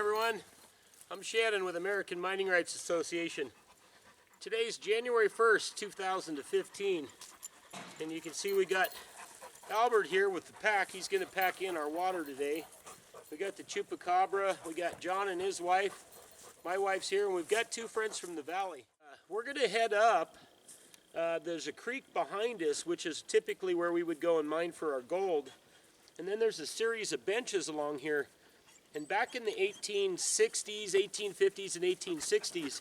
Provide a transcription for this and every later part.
everyone. I'm Shannon with American Mining Rights Association. Today's January 1st, 2015, and you can see we got Albert here with the pack. He's going to pack in our water today. We got the Chupacabra, we got John and his wife, my wife's here, and we've got two friends from the valley. We're going to head up. There's a creek behind us, which is typically where we would go and mine for our gold. And then there's a series of benches along here. And back in the 1860s, 1850s, and 1860s,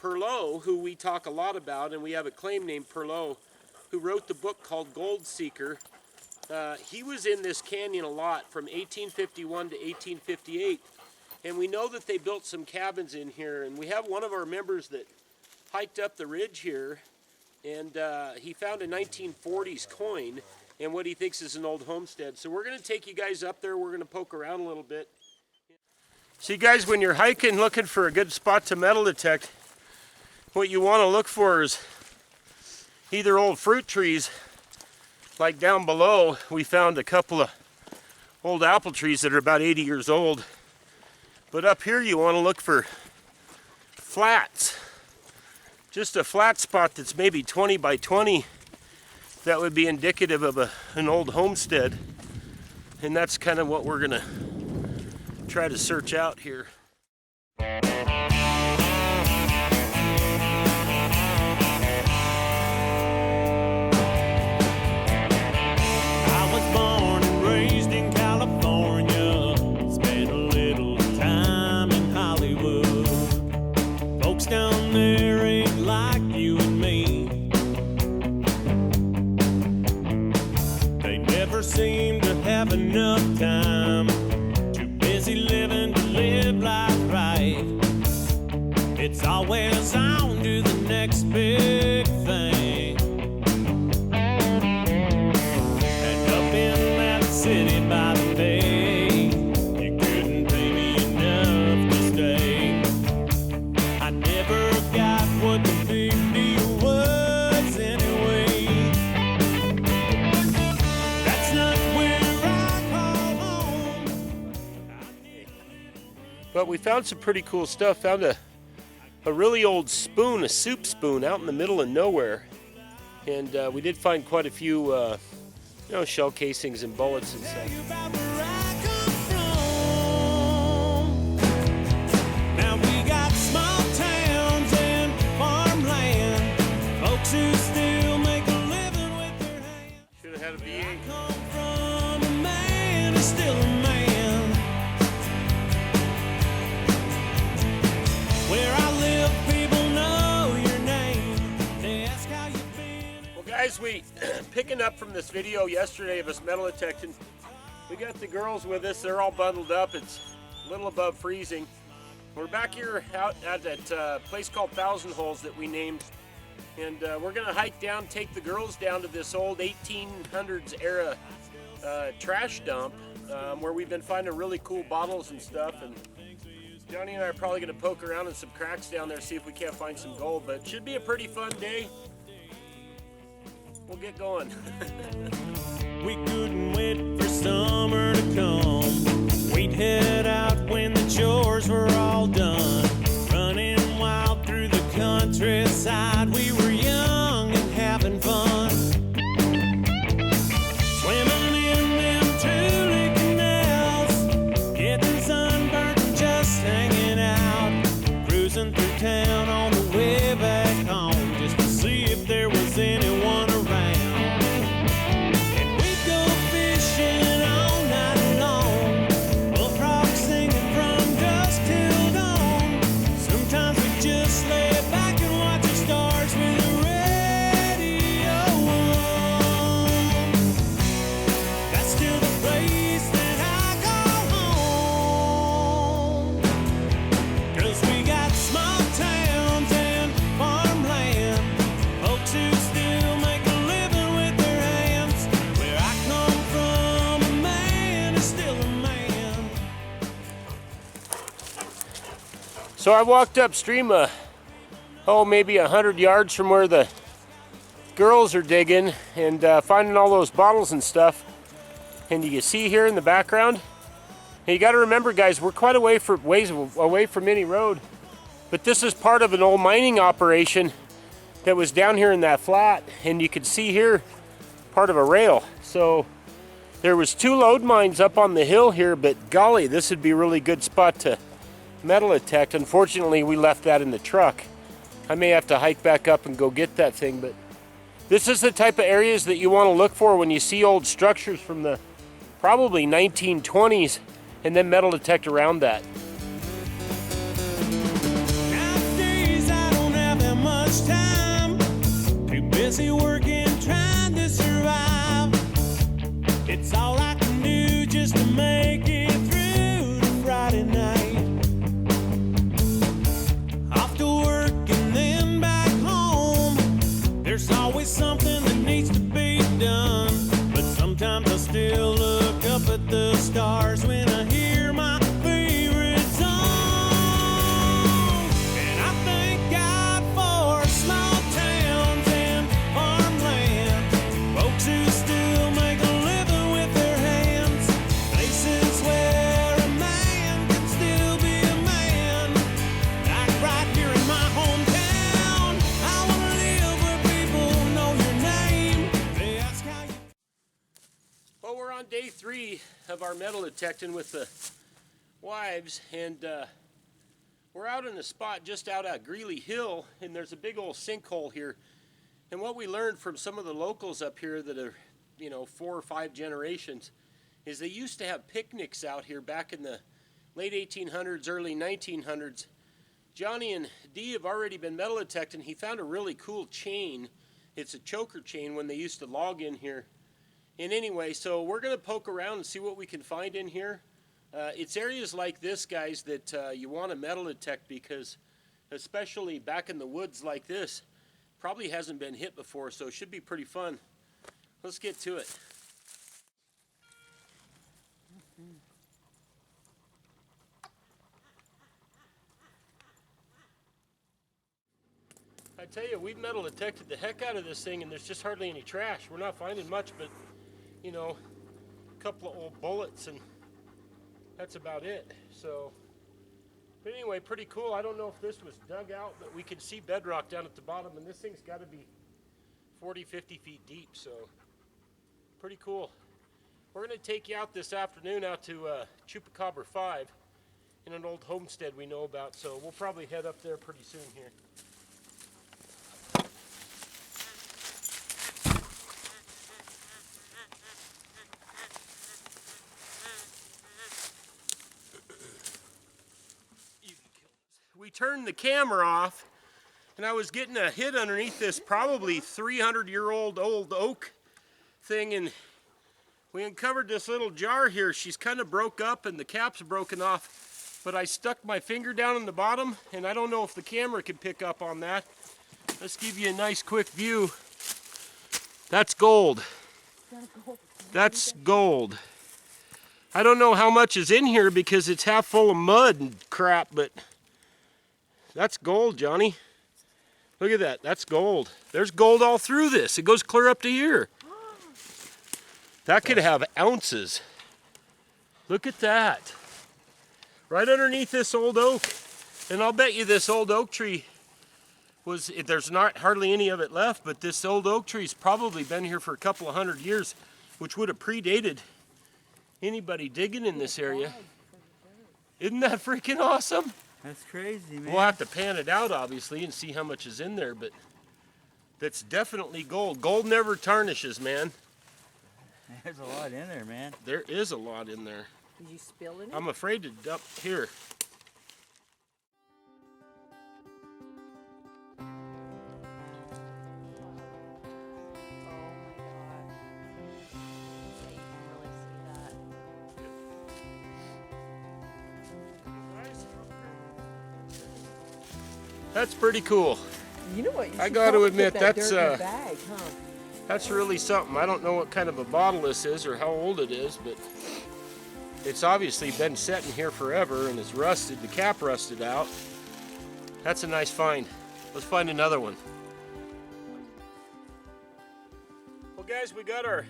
Perlot, who we talk a lot about, and we have a claim named Perlot, who wrote the book called Gold Seeker, he was in this canyon a lot from 1851 to 1858. And we know that they built some cabins in here. And we have one of our members that hiked up the ridge here, and he found a 1940s coin and what he thinks is an old homestead. So we're going to take you guys up there. We're going to poke around a little bit. See guys, when you're hiking looking for a good spot to metal detect, what you want to look for is either old fruit trees, like down below we found a couple of old apple trees that are about 80 years old. But up here you want to look for flats. Just a flat spot that's maybe 20 by 20 that would be indicative of an old homestead. And that's kind of what we're going to try to search out here. I was born and raised in California, spent a little time in Hollywood. Folks down there ain't like you and me. They never seem to have enough time. Living to live life right. It's always on to the next big thing. And up in that city by the bay, you couldn't pay me enough to stay. I never got what the big deal was anyway. That's not where I call home. But we found some pretty cool stuff. Found a really old spoon, a soup spoon, out in the middle of nowhere. And we did find quite a few, shell casings and bullets and stuff. Now we got small towns and farmland, folks who still make a living with their hands. Should have had a V8. I come from a man who's still a man. Where I live, people know your name. They ask how you've been. Well guys, we picking up from this video yesterday of us metal detecting. We got the girls with us. They're all bundled up. It's a little above freezing. We're back here out at that place called Thousand Holes that we named. And we're going to hike down, take the girls down to this old 1800s era trash dump where we've been finding really cool bottles and stuff. And Johnny and I are probably going to poke around in some cracks down there, see if we can't find some gold, but it should be a pretty fun day. We'll get going. We couldn't wait for summer to come. We'd head out when the chores were all done. Running wild through the countryside, we were young and having fun. Swimming in them truly canals, getting sunburned and just hanging out. Cruising through town on the way back home, just to see if there was anyone around. And we'd go fishing all night long, bullfrog singing from dusk till dawn. Sometimes we just lay back and watch the stars with the radio on. That's still the place that I call home. 'Cause we got small towns and farmland, folks who still make a living with their hands. Where I come from, a man is still a man. So I walked upstream maybe 100 yards from where the girls are digging and finding all those bottles and stuff. And you can see here in the background, And you got to remember, guys, we're quite ways away from any road, but this is part of an old mining operation that was down here in that flat, and you can see here part of a rail. So there was 2 lode mines up on the hill here, but golly, this would be a really good spot to metal detect. Unfortunately, we left that in the truck. I may have to hike back up and go get that thing, but this is the type of areas that you want to look for when you see old structures from the probably 1920s, and then metal detect around that. Nowadays I don't have that much time. Too busy working, trying to survive. It's all I can do just to make it through the Friday night. Off to work and then back home. There's always something that needs to be done. But sometimes I still look up at the stars when I hear my favorite song. And I thank God for small towns and farmland, folks who still make a living with their hands, places where a man can still be a man, like right here in my hometown. I want to live where people know your name. They ask how you... Well, we're on day 3 of our metal detecting with the wives, and we're out in a spot just out at Greeley Hill, and there's a big old sinkhole here. And what we learned from some of the locals up here that are, 4 or 5 generations, is they used to have picnics out here back in the late 1800s, early 1900s. Johnny and Dee have already been metal detecting. He found a really cool chain. It's a choker chain when they used to log in here. And anyway, so we're going to poke around and see what we can find in here. It's areas like this, guys, that you want to metal detect, because especially back in the woods like this, probably hasn't been hit before, so it should be pretty fun. Let's get to it. I tell you, we've metal detected the heck out of this thing, and there's just hardly any trash. We're not finding much, but a couple of old bullets, and that's about it. So, but anyway, pretty cool. I don't know if this was dug out, but we can see bedrock down at the bottom, and this thing's got to be 40, 50 feet deep, so pretty cool. We're going to take you out this afternoon out to Chupacabra 5 in an old homestead we know about, so we'll probably head up there pretty soon here. We turned the camera off, and I was getting a hit underneath this probably 300-year-old old oak thing, and we uncovered this little jar here. She's kind of broke up and the cap's broken off, but I stuck my finger down in the bottom, and I don't know if the camera can pick up on that. Let's give you a nice quick view. That's gold. That's gold. I don't know how much is in here because it's half full of mud and crap, but that's gold, Johnny. Look at that. That's gold. There's gold all through this. It goes clear up to here. That could have ounces. Look at that. Right underneath this old oak. And I'll bet you this old oak tree there's not hardly any of it left, but this old oak tree's probably been here for a couple of 100 years, which would have predated anybody digging in this area. Isn't that freaking awesome? That's crazy, man. We'll have to pan it out, obviously, and see how much is in there, but that's definitely gold. Gold never tarnishes, man. There's a lot in there, man. There is a lot in there. Did you spill in it? I'm afraid to dump here. That's pretty cool. You know what? You I should got to probably admit, put that that's dirt in a bag, huh? That's really something. I don't know what kind of a bottle this is or how old it is, but it's obviously been sitting here forever and it's rusted. The cap rusted out. That's a nice find. Let's find another one. Well, guys, we got our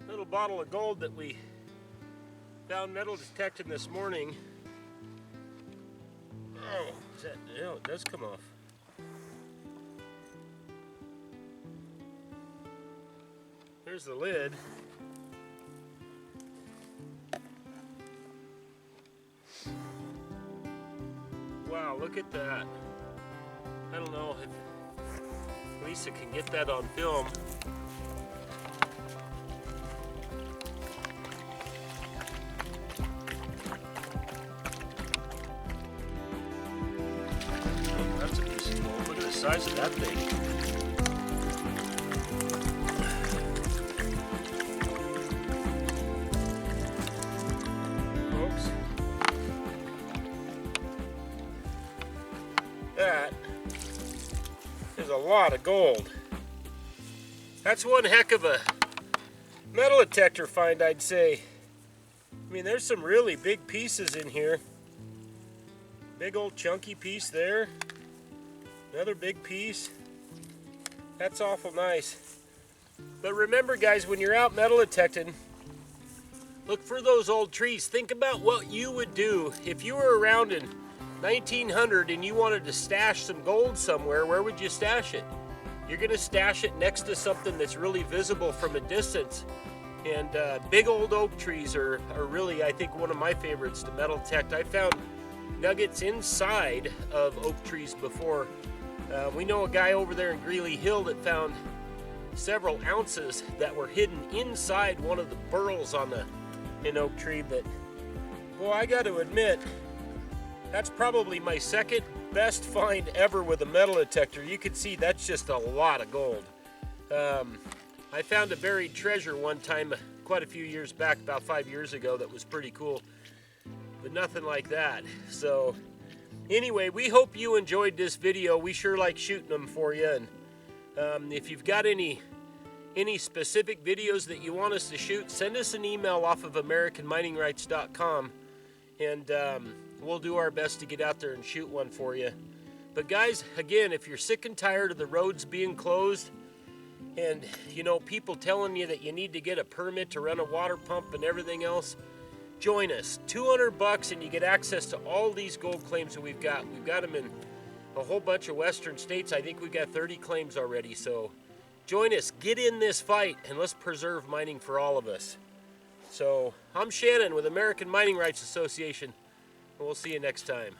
little bottle of gold that we Found metal detecting this morning. Oh, is that, no, it does come off. There's the lid. Wow, look at that. I don't know if Lisa can get that on film. Oh, that's a piece of gold. Look at the size of that thing. That is a lot of gold. That's one heck of a metal detector find, I'd say. I mean, there's some really big pieces in here. Big old chunky piece there. Another big piece. That's awful nice. But remember, guys, when you're out metal detecting, look for those old trees. Think about what you would do if you were around in 1900 and you wanted to stash some gold somewhere. Where would you stash it? You're going to stash it next to something that's really visible from a distance. And big old oak trees are really, I think, one of my favorites to metal detect. I found nuggets inside of oak trees before. We know a guy over there in Greeley Hill that found several ounces that were hidden inside one of the burls on an oak tree. But boy, I got to admit, that's probably my second best find ever with a metal detector. You can see that's just a lot of gold. I found a buried treasure one time quite a few years back, about 5 years ago, that was pretty cool, but nothing like that. So anyway, we hope you enjoyed this video. We sure like shooting them for you. And if you've got any specific videos that you want us to shoot, send us an email off of AmericanMiningRights.com, and we'll do our best to get out there and shoot one for you. But guys, again, if you're sick and tired of the roads being closed and, you know, people telling you that you need to get a permit to run a water pump and everything else, join us. $200 and you get access to all these gold claims that we've got. We've got them in a whole bunch of western states. I think we've got 30 claims already. So join us, get in this fight, and let's preserve mining for all of us. So I'm Shannon with American Mining Rights Association. We'll see you next time.